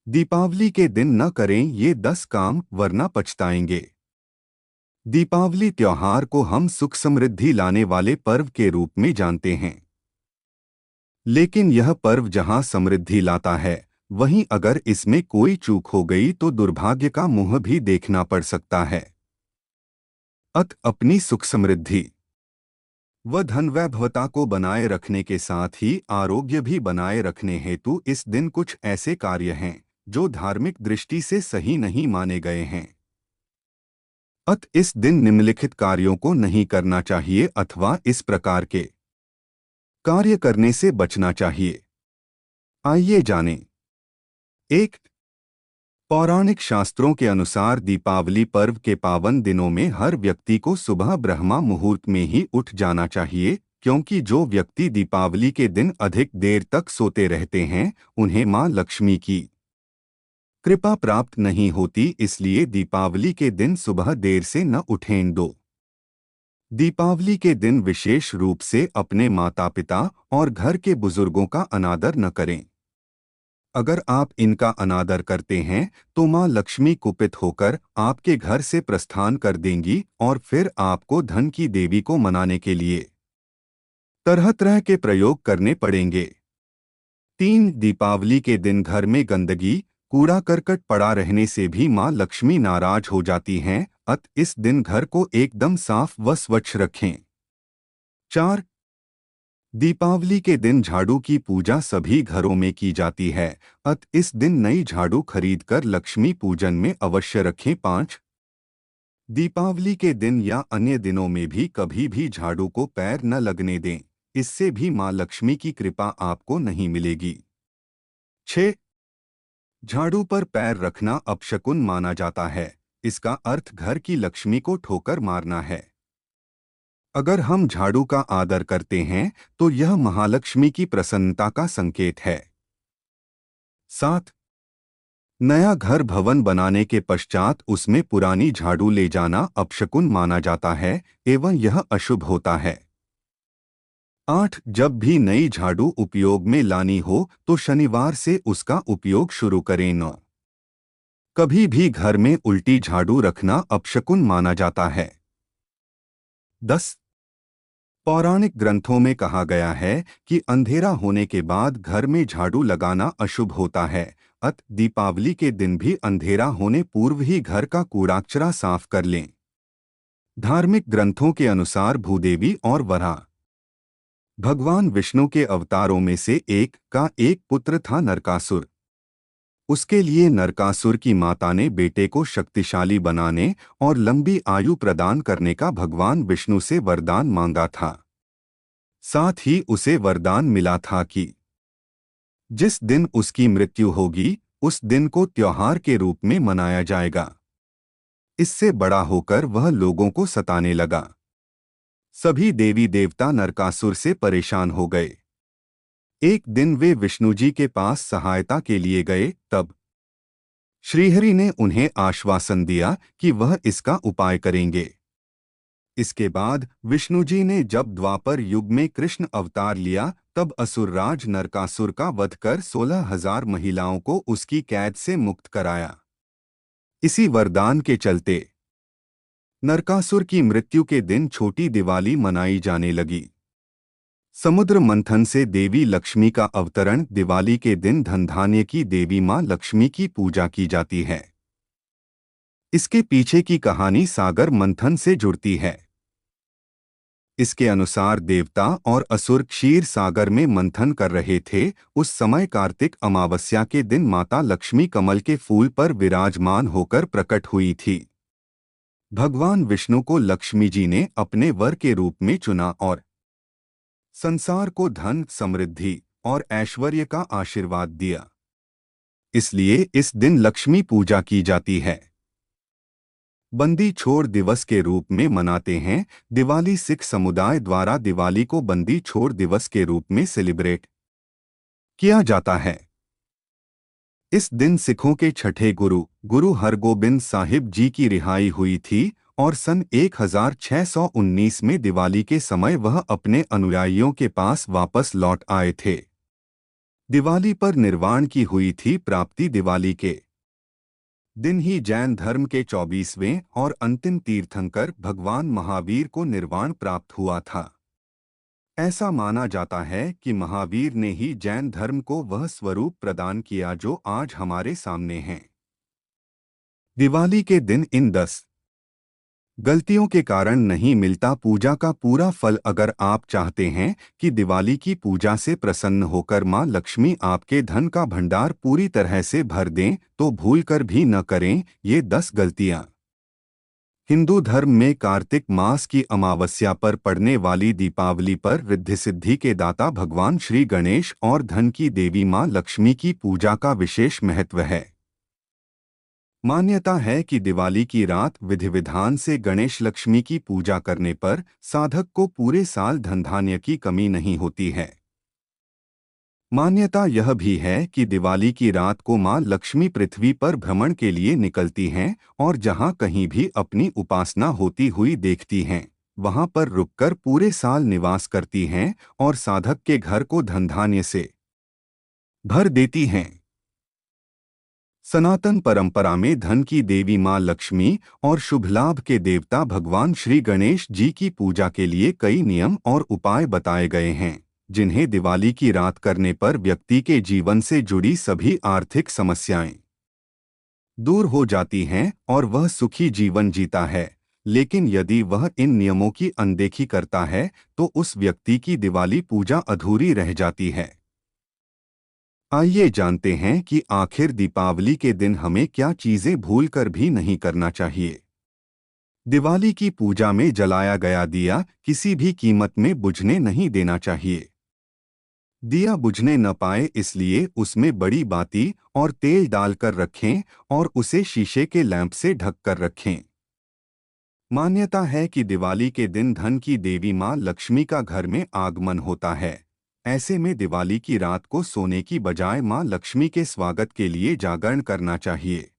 दीपावली के दिन न करें ये 10 काम वरना पछताएंगे। दीपावली त्योहार को हम सुख समृद्धि लाने वाले पर्व के रूप में जानते हैं। लेकिन यह पर्व जहां समृद्धि लाता है, वहीं अगर इसमें कोई चूक हो गई तो दुर्भाग्य का मुंह भी देखना पड़ सकता है। अपनी सुख समृद्धि व धन वैभवता को बनाए रखने के साथ ही आरोग्य भी बनाए रखने हेतु इस दिन कुछ ऐसे कार्य हैं जो धार्मिक दृष्टि से सही नहीं माने गए हैं। इस दिन निम्नलिखित कार्यों को नहीं करना चाहिए अथवा इस प्रकार के कार्य करने से बचना चाहिए। आइए जानें। 1. पौराणिक शास्त्रों के अनुसार दीपावली पर्व के पावन दिनों में हर व्यक्ति को सुबह ब्रह्मा मुहूर्त में ही उठ जाना चाहिए, क्योंकि जो व्यक्ति दीपावली के दिन अधिक देर तक सोते रहते हैं उन्हें मां लक्ष्मी की कृपा प्राप्त नहीं होती, इसलिए दीपावली के दिन सुबह देर से न उठें। 2. दीपावली के दिन विशेष रूप से अपने माता पिता और घर के बुजुर्गों का अनादर न करें। अगर आप इनका अनादर करते हैं तो मां लक्ष्मी कुपित होकर आपके घर से प्रस्थान कर देंगी और फिर आपको धन की देवी को मनाने के लिए तरह तरह के प्रयोग करने पड़ेंगे। 3. दीपावली के दिन घर में गंदगी कूड़ा करकट पड़ा रहने से भी मां लक्ष्मी नाराज हो जाती हैं, इस दिन घर को एकदम साफ व स्वच्छ रखें। 4. दीपावली के दिन झाड़ू की पूजा सभी घरों में की जाती है, इस दिन नई झाड़ू खरीदकर लक्ष्मी पूजन में अवश्य रखें। 5. दीपावली के दिन या अन्य दिनों में भी कभी भी झाड़ू को पैर न लगने दें, इससे भी मां लक्ष्मी की कृपा आपको नहीं मिलेगी। 6. झाड़ू पर पैर रखना अपशकुन माना जाता है, इसका अर्थ घर की लक्ष्मी को ठोकर मारना है। अगर हम झाड़ू का आदर करते हैं तो यह महालक्ष्मी की प्रसन्नता का संकेत है। 7. नया घर भवन बनाने के पश्चात उसमें पुरानी झाड़ू ले जाना अपशकुन माना जाता है एवं यह अशुभ होता है। 8. जब भी नई झाड़ू उपयोग में लानी हो तो शनिवार से उसका उपयोग शुरू करें। 9. कभी भी घर में उल्टी झाड़ू रखना अपशकुन माना जाता है। 10. पौराणिक ग्रंथों में कहा गया है कि अंधेरा होने के बाद घर में झाड़ू लगाना अशुभ होता है, दीपावली के दिन भी अंधेरा होने पूर्व ही घर का कूड़ा कचरा साफ कर लें। धार्मिक ग्रंथों के अनुसार भूदेवी और वराह भगवान विष्णु के अवतारों में से एक पुत्र था नरकासुर। उसके लिए नरकासुर की माता ने बेटे को शक्तिशाली बनाने और लंबी आयु प्रदान करने का भगवान विष्णु से वरदान मांगा था। साथ ही उसे वरदान मिला था कि जिस दिन उसकी मृत्यु होगी उस दिन को त्योहार के रूप में मनाया जाएगा। इससे बड़ा होकर वह लोगों को सताने लगा। सभी देवी देवता नरकासुर से परेशान हो गए। एक दिन वे विष्णु जी के पास सहायता के लिए गए, तब श्रीहरि ने उन्हें आश्वासन दिया कि वह इसका उपाय करेंगे। इसके बाद विष्णु जी ने जब द्वापर युग में कृष्ण अवतार लिया तब असुरराज नरकासुर का वध कर 16,000 महिलाओं को उसकी कैद से मुक्त कराया। इसी वरदान के चलते नरकासुर की मृत्यु के दिन छोटी दिवाली मनाई जाने लगी। समुद्र मंथन से देवी लक्ष्मी का अवतरण दिवाली के दिन धनधान्य की देवी मां लक्ष्मी की पूजा की जाती है। इसके पीछे की कहानी सागर मंथन से जुड़ती है। इसके अनुसार देवता और असुर क्षीर सागर में मंथन कर रहे थे। उस समय कार्तिक अमावस्या के दिन माता लक्ष्मी कमल के फूल पर विराजमान होकर प्रकट हुई थी। भगवान विष्णु को लक्ष्मी जी ने अपने वर के रूप में चुना और संसार को धन, समृद्धि और ऐश्वर्य का आशीर्वाद दिया। इसलिए इस दिन लक्ष्मी पूजा की जाती है। बंदी छोड़ दिवस के रूप में मनाते हैं। दिवाली सिख समुदाय द्वारा दिवाली को बंदी छोड़ दिवस के रूप में सेलिब्रेट किया जाता है। इस दिन सिखों के छठे गुरु हरगोबिंद साहिब जी की रिहाई हुई थी और सन 1619 में दिवाली के समय वह अपने अनुयायियों के पास वापस लौट आए थे। दिवाली पर निर्वाण की हुई थी प्राप्ति। दिवाली के दिन ही जैन धर्म के 24वें और अंतिम तीर्थंकर भगवान महावीर को निर्वाण प्राप्त हुआ था। ऐसा माना जाता है कि महावीर ने ही जैन धर्म को वह स्वरूप प्रदान किया जो आज हमारे सामने है। दिवाली के दिन इन 10 गलतियों के कारण नहीं मिलता पूजा का पूरा फल। अगर आप चाहते हैं कि दिवाली की पूजा से प्रसन्न होकर मां लक्ष्मी आपके धन का भंडार पूरी तरह से भर दें तो भूलकर भी न करें ये 10 गलतियां। हिंदू धर्म में कार्तिक मास की अमावस्या पर पड़ने वाली दीपावली पर रिद्धि सिद्धि के दाता भगवान श्री गणेश और धन की देवी मां लक्ष्मी की पूजा का विशेष महत्व है। मान्यता है कि दिवाली की रात विधि विधान से गणेश लक्ष्मी की पूजा करने पर साधक को पूरे साल धन धान्य की कमी नहीं होती है। मान्यता यह भी है कि दिवाली की रात को मां लक्ष्मी पृथ्वी पर भ्रमण के लिए निकलती हैं और जहां कहीं भी अपनी उपासना होती हुई देखती हैं वहां पर रुककर पूरे साल निवास करती हैं और साधक के घर को धन धान्य से भर देती हैं। सनातन परंपरा में धन की देवी मां लक्ष्मी और शुभ लाभ के देवता भगवान श्री गणेश जी की पूजा के लिए कई नियम और उपाय बताए गए हैं जिन्हें दिवाली की रात करने पर व्यक्ति के जीवन से जुड़ी सभी आर्थिक समस्याएं दूर हो जाती हैं और वह सुखी जीवन जीता है। लेकिन यदि वह इन नियमों की अनदेखी करता है तो उस व्यक्ति की दिवाली पूजा अधूरी रह जाती है। आइए जानते हैं कि आखिर दीपावली के दिन हमें क्या चीजें भूलकर भी नहीं करना चाहिए। दिवाली की पूजा में जलाया गया दिया किसी भी कीमत में बुझने नहीं देना चाहिए। दिया बुझने न पाए इसलिए उसमें बड़ी बाती और तेल डालकर रखें और उसे शीशे के लैंप से ढककर रखें। मान्यता है कि दिवाली के दिन धन की देवी मां लक्ष्मी का घर में आगमन होता है। ऐसे में दिवाली की रात को सोने की बजाय मां लक्ष्मी के स्वागत के लिए जागरण करना चाहिए।